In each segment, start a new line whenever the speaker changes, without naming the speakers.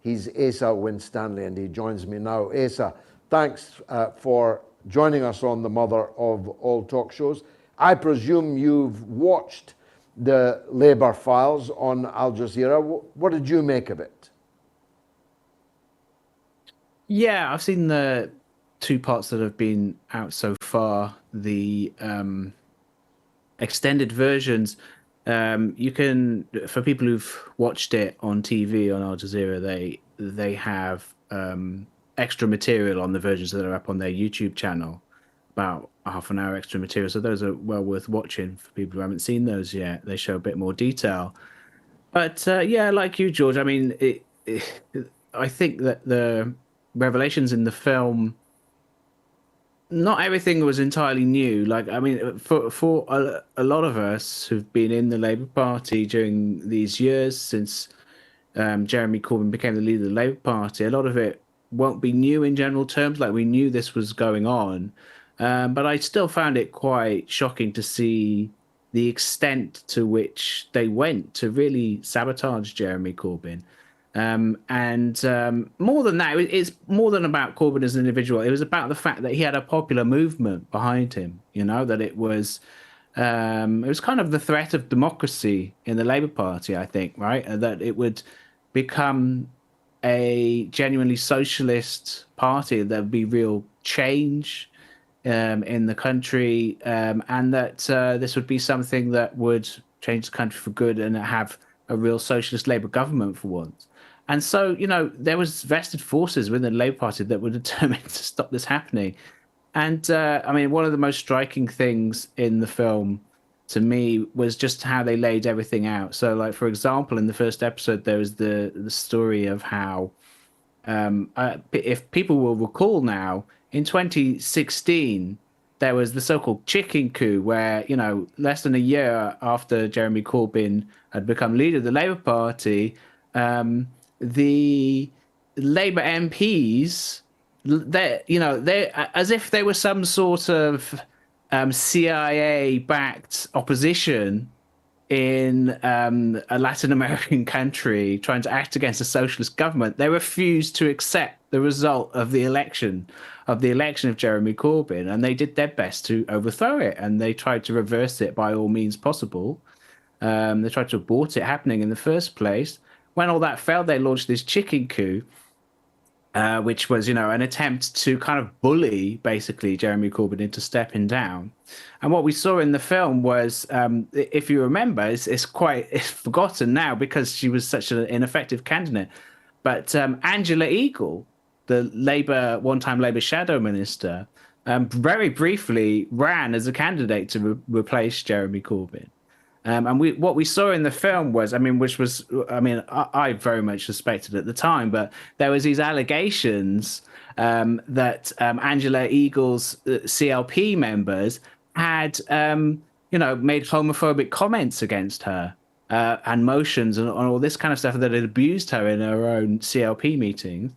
He's Asa Winstanley, and he joins me now. Asa, thanks for joining us on the mother of all talk shows. I presume you've watched the Labour files on Al Jazeera. What did you make of it?
Yeah, I've seen the two parts that have been out so far. The extended versions. You can, for people who've watched it on TV on Al Jazeera, they have extra material on the versions that are up on their YouTube channel, about half an hour extra material. So those are well worth watching for people who haven't seen those yet. They show a bit more detail. But yeah, like you, George, I mean, I think that the revelations in the film, not everything was entirely new. Like, I mean, for a lot of us who've been in the Labour Party during these years since Jeremy Corbyn became the leader of the Labour Party, a lot of it won't be new in general terms. Like, we knew this was going on, but I still found it quite shocking to see the extent to which they went to really sabotage Jeremy Corbyn. More than that, it's more than about Corbyn as an individual. It was about the fact that he had a popular movement behind him. You know, that it was kind of the threat of democracy in the Labour Party, I think, right? That it would become a genuinely socialist party. There'd be real change in the country, and that this would be something that would change the country for good and have a real socialist Labour government for once. And so, you know, there was vested forces within the Labour Party that were determined to stop this happening. And I mean, one of the most striking things in the film to me was just how they laid everything out. So, like, for example, in the first episode, there was the story of how, if people will recall now, in 2016, there was the so-called chicken coup where, you know, less than a year after Jeremy Corbyn had become leader of the Labour Party, the Labour MPs, they as if they were some sort of CIA-backed opposition in a Latin American country trying to act against a socialist government. They refused to accept the result of the election of Jeremy Corbyn, and they did their best to overthrow it, and they tried to reverse it by all means possible. They tried to abort it happening in the first place. When all that failed, they launched this chicken coup, which was, you know, an attempt to kind of bully basically Jeremy Corbyn into stepping down. And what we saw in the film was, if you remember, it's forgotten now because she was such an ineffective candidate. But Angela Eagle, the one-time Labour shadow minister, very briefly ran as a candidate to replace Jeremy Corbyn. And what we saw in the film was, I very much suspected at the time, but there was these allegations that Angela Eagle's CLP members had, made homophobic comments against her and motions and all this kind of stuff, that had abused her in her own CLP meetings.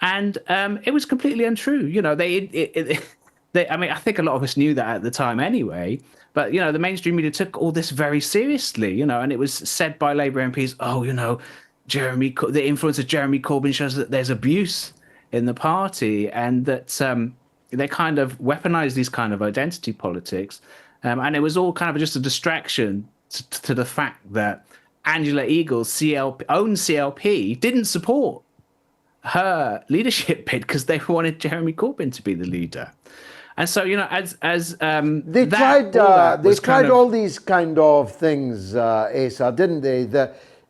And it was completely untrue. You know, I think a lot of us knew that at the time anyway. But, you know, the mainstream media took all this very seriously, you know, and it was said by Labour MPs, oh, you know, the influence of Jeremy Corbyn shows that there's abuse in the party, and that they kind of weaponized these kind of identity politics. And it was all kind of just a distraction to the fact that Angela Eagle's own CLP didn't support her leadership bid because they wanted Jeremy Corbyn to be the leader. And so, you know,
they tried all these kind of things, Asa, didn't they?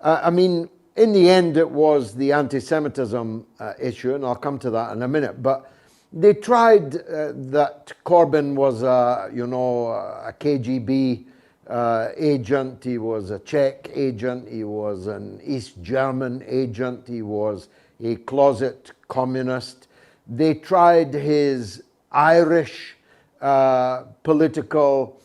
I mean, in the end, it was the anti-Semitism issue, and I'll come to that in a minute. But they tried that Corbyn was, a KGB agent. He was a Czech agent. He was an East German agent. He was a closet communist. They tried his Irish political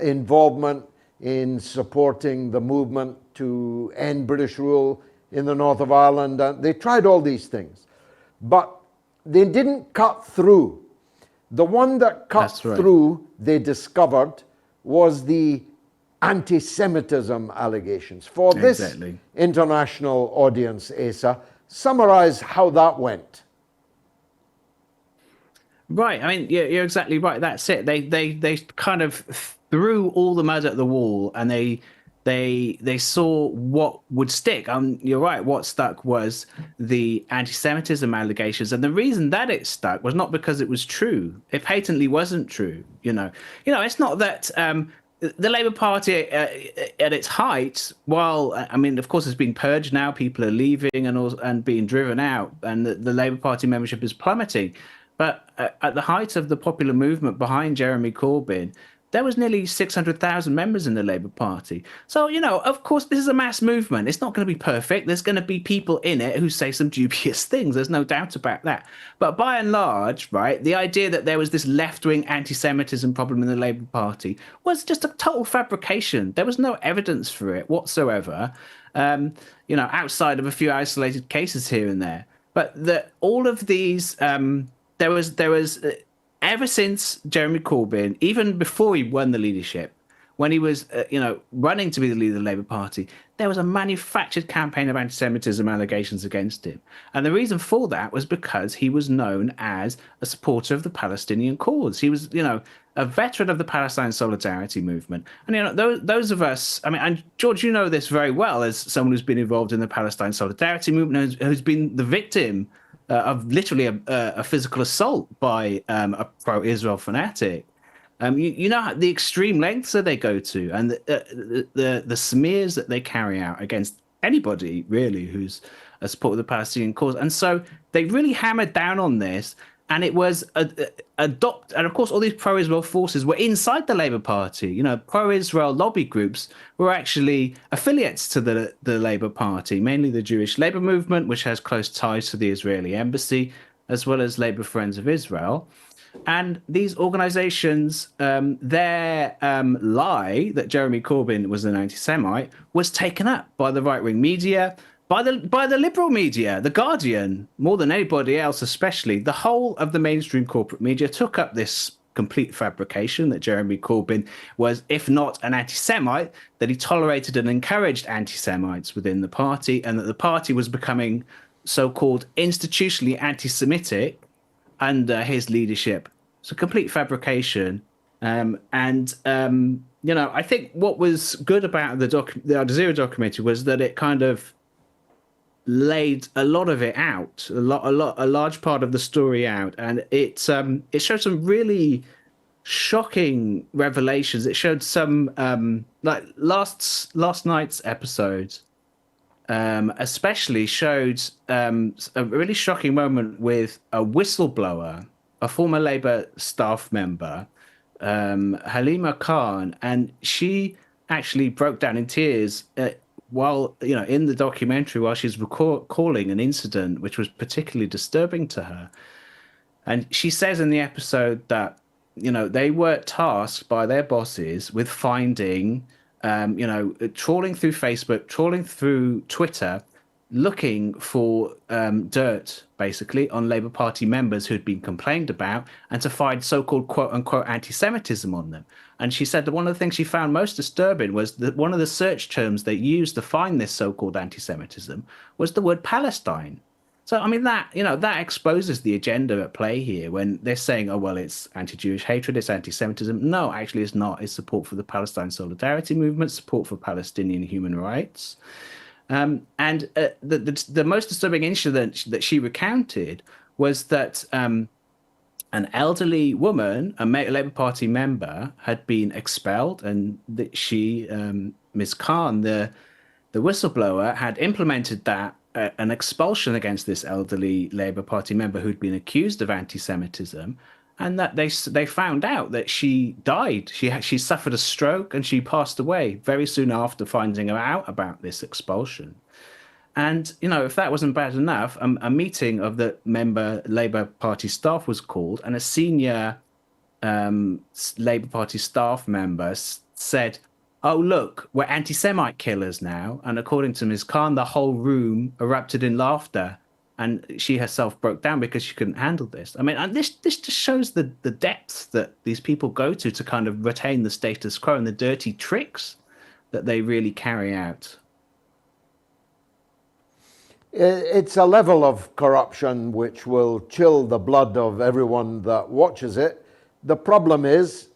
involvement in supporting the movement to end British rule in the north of Ireland. They tried all these things, but they didn't cut through. The one that cut through, they discovered, was the anti-Semitism allegations. For this international audience, Asa, summarize how that went.
Right. I mean, you're exactly right. That's it. They kind of threw all the mud at the wall, and they saw what would stick. You're right. What stuck was the anti-Semitism allegations, and the reason that it stuck was not because it was true. It patently wasn't true. It's not that. The Labour Party at its height, while I mean, of course, it's been purged now. People are leaving and being driven out, and the Labour Party membership is plummeting. But at the height of the popular movement behind Jeremy Corbyn, there was nearly 600,000 members in the Labour Party. So, of course, this is a mass movement. It's not going to be perfect. There's going to be people in it who say some dubious things. There's no doubt about that. But by and large, right, the idea that there was this left-wing anti-Semitism problem in the Labour Party was just a total fabrication. There was no evidence for it whatsoever, outside of a few isolated cases here and there. But all of these... There was ever since Jeremy Corbyn, even before he won the leadership, when he was, running to be the leader of the Labour Party, there was a manufactured campaign of anti-Semitism allegations against him. And the reason for that was because he was known as a supporter of the Palestinian cause. He was, a veteran of the Palestine solidarity movement. And, those of us, I mean, and George, you know this very well as someone who's been involved in the Palestine solidarity movement, who's been the victim of literally a physical assault by a pro-Israel fanatic. You know the extreme lengths that they go to, and the smears that they carry out against anybody really who's a supporter of the Palestinian cause. And so they really hammered down on this, and it was adopted. And of course, all these pro-Israel forces were inside the Labour Party. Pro-Israel lobby groups were actually affiliates to the Labour Party, mainly the Jewish Labour Movement, which has close ties to the Israeli embassy, as well as Labour Friends of Israel. And these organizations, their lie that Jeremy Corbyn was an anti-Semite was taken up by the right-wing media, by the liberal media. The Guardian, more than anybody else, especially the whole of the mainstream corporate media, took up this complete fabrication that Jeremy Corbyn was, if not an anti-Semite, that he tolerated and encouraged anti-Semites within the party, and that the party was becoming so-called institutionally anti-Semitic under his leadership. It's a complete fabrication. I think what was good about the Al Jazeera documentary was that it kind of laid a lot of it out, a large part of the story out, and it showed some really shocking revelations. It showed some like last night's episode, especially showed a really shocking moment with a whistleblower, a former Labour staff member, Halima Khan, and she actually broke down in tears while in the documentary while she's recalling an incident which was particularly disturbing to her. And she says in the episode that they were tasked by their bosses with finding trawling through Facebook, trawling through Twitter, looking for dirt, basically, on Labour Party members who'd been complained about, and to find so-called quote-unquote anti-Semitism on them. And she said that one of the things she found most disturbing was that one of the search terms they used to find this so-called anti-Semitism was the word Palestine. So, I mean, that exposes the agenda at play here when they're saying, oh, well, it's anti-Jewish hatred, it's anti-Semitism. No, actually, it's not. It's support for the Palestine solidarity movement, support for Palestinian human rights. And the most disturbing incident that she recounted was that an elderly woman, a Labour Party member, had been expelled, and that she, Ms. Khan, the whistleblower, had implemented that an expulsion against this elderly Labour Party member who'd been accused of anti-Semitism, and that they found out that she died. She suffered a stroke and she passed away very soon after finding out about this expulsion. And if that wasn't bad enough, a meeting of the Labour Party staff was called, and a senior Labour Party staff member said, oh, look, we're anti-Semite killers now. And according to Ms. Khan, the whole room erupted in laughter, and she herself broke down because she couldn't handle this. I mean, and this just shows the depths that these people go to kind of retain the status quo and the dirty tricks that they really carry out.
It's a level of corruption which will chill the blood of everyone that watches it. The problem is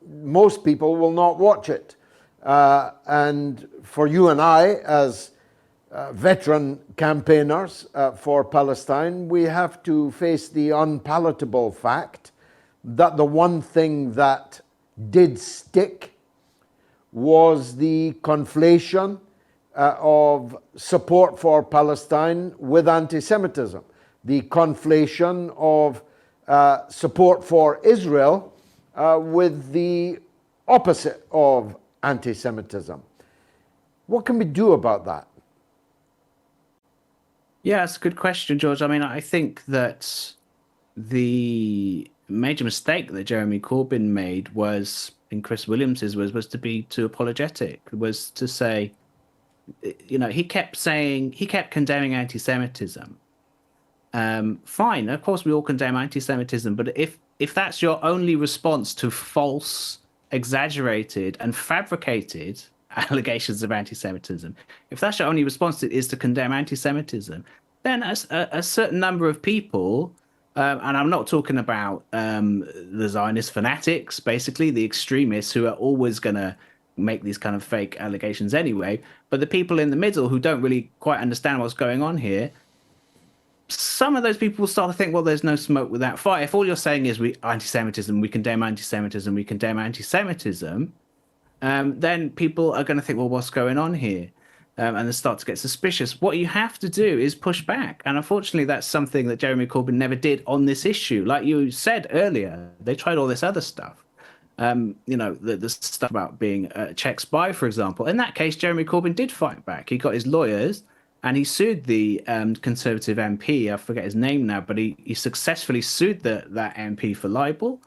most people will not watch it. And for you and I, as veteran campaigners for Palestine, we have to face the unpalatable fact that the one thing that did stick was the conflation of support for Palestine with anti-Semitism, the conflation of support for Israel with the opposite of anti-Semitism. What can we do about that?
Yeah, it's a good question, George. I mean, I think that the major mistake that Jeremy Corbyn made was, in Chris Williams's was to be too apologetic, was to say, he kept condemning anti-Semitism. Fine, of course we all condemn anti-Semitism, but if that's your only response to false, exaggerated, and fabricated allegations of anti-Semitism, if that's your only response is to condemn anti-Semitism, then a certain number of people, and I'm not talking about the Zionist fanatics, basically the extremists who are always going to make these kind of fake allegations anyway, but the people in the middle who don't really quite understand what's going on here, some of those people will start to think, well, there's no smoke without fire. If all you're saying is anti-Semitism, we condemn anti-Semitism, we condemn anti-Semitism, then people are going to think, well, what's going on here? And they start to get suspicious. What you have to do is push back. And unfortunately, that's something that Jeremy Corbyn never did on this issue. Like you said earlier, they tried all this other stuff. The stuff about being a Czech spy, for example. In that case, Jeremy Corbyn did fight back. He got his lawyers and he sued the Conservative MP. I forget his name now, but he successfully sued that MP for libel.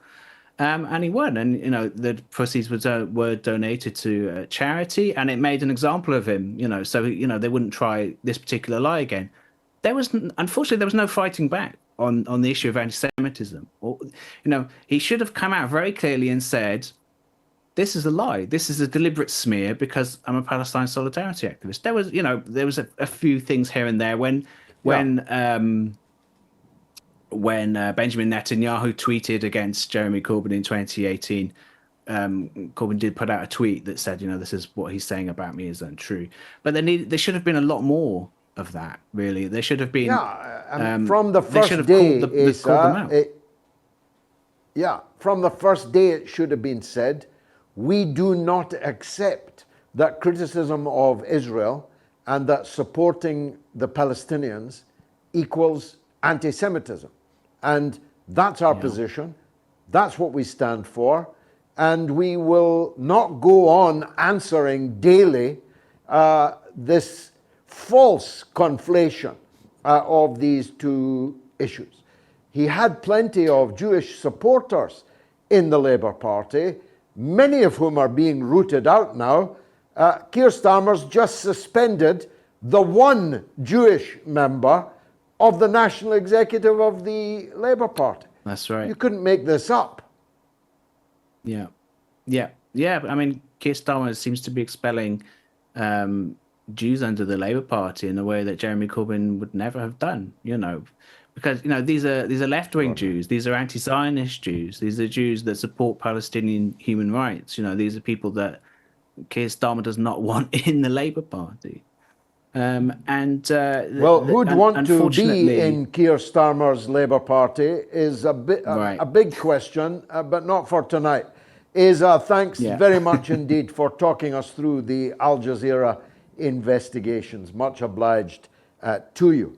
And he won, and the proceeds were donated to charity, and it made an example of him. So they wouldn't try this particular lie again. Unfortunately, there was no fighting back on the issue of anti-Semitism. He should have come out very clearly and said, "This is a lie. This is a deliberate smear because I'm a Palestine solidarity activist." There was a few things here and there when Benjamin Netanyahu tweeted against Jeremy Corbyn in 2018, Corbyn did put out a tweet that said, this is what he's saying about me is untrue. But there should have been a lot more of that, really. There should have been...
from the first day, from the first day it should have been said, we do not accept that criticism of Israel and that supporting the Palestinians equals anti-Semitism. And that's our position. That's what we stand for. And we will not go on answering daily this false conflation of these two issues. He had plenty of Jewish supporters in the Labour Party, many of whom are being rooted out now. Keir Starmer's just suspended the one Jewish member of the national executive of the Labour Party.
That's right.
You couldn't make this up.
Yeah. I mean, Keir Starmer seems to be expelling Jews under the Labour Party in a way that Jeremy Corbyn would never have done. Because these are left-wing Jews. These are anti-Zionist Jews. These are Jews that support Palestinian human rights. These are people that Keir Starmer does not want in the Labour Party.
Who'd want to be in Keir Starmer's Labour Party is a big question, but not for tonight. Thanks very much indeed for talking us through the Al Jazeera investigations. Much obliged to you.